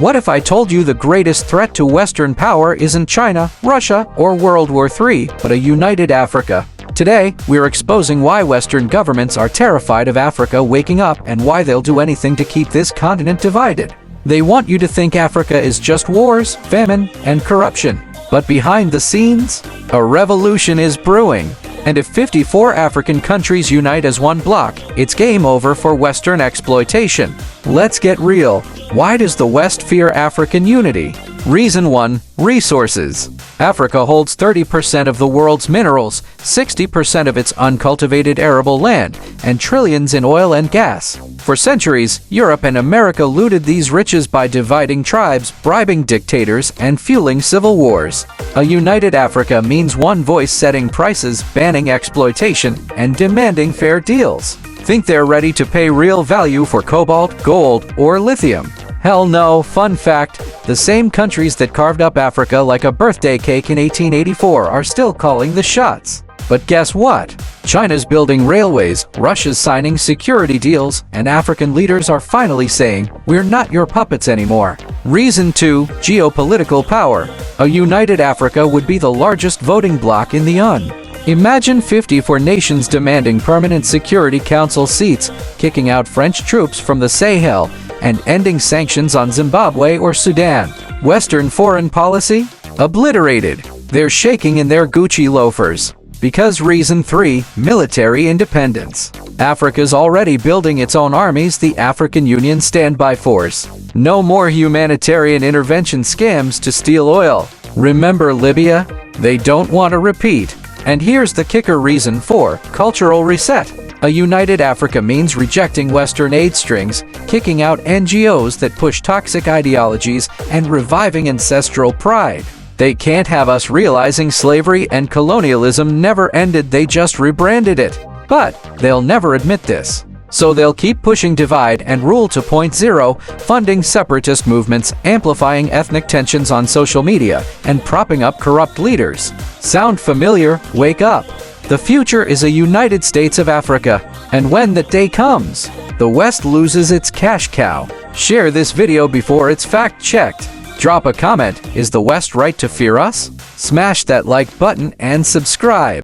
What if I told you the greatest threat to Western power isn't China, Russia, or World War III, but a united Africa? Today, we're exposing why Western governments are terrified of Africa waking up and why they'll do anything to keep this continent divided. They want you to think Africa is just wars, famine, and corruption. But behind the scenes, a revolution is brewing. And if 54 African countries unite as one bloc, it's game over for Western exploitation. Let's get real. Why does the West fear African unity? Reason 1. Resources. Africa holds 30% of the world's minerals, 60% of its uncultivated arable land, and trillions in oil and gas. For centuries, Europe and America looted these riches by dividing tribes, bribing dictators, and fueling civil wars. A united Africa means one voice setting prices, banning exploitation, and demanding fair deals. Think they're ready to pay real value for cobalt, gold, or lithium? Hell no. Fun fact, the same countries that carved up Africa like a birthday cake in 1884 are still calling the shots. But guess what? China's building railways, Russia's signing security deals, and African leaders are finally saying, "We're not your puppets anymore." Reason 2. Geopolitical power. A united Africa would be the largest voting bloc in the UN. Imagine 54 nations demanding permanent Security Council seats, kicking out French troops from the Sahel, and ending sanctions on Zimbabwe or Sudan. Western foreign policy? Obliterated. They're shaking in their Gucci loafers. Because reason 3. Military independence. Africa's already building its own armies, the African Union Standby Force. No more humanitarian intervention scams to steal oil. Remember Libya? They don't want a repeat. And here's the kicker. Reason 4. Cultural reset. A united Africa means rejecting Western aid strings, kicking out NGOs that push toxic ideologies, and reviving ancestral pride. They can't have us realizing slavery and colonialism never ended, they just rebranded it. But they'll never admit this. So they'll keep pushing divide and rule 2.0, funding separatist movements, amplifying ethnic tensions on social media, and propping up corrupt leaders. Sound familiar? Wake up! The future is a United States of Africa. And when that day comes, the West loses its cash cow. Share this video before it's fact-checked. Drop a comment. Is the West right to fear us? Smash that like button and subscribe.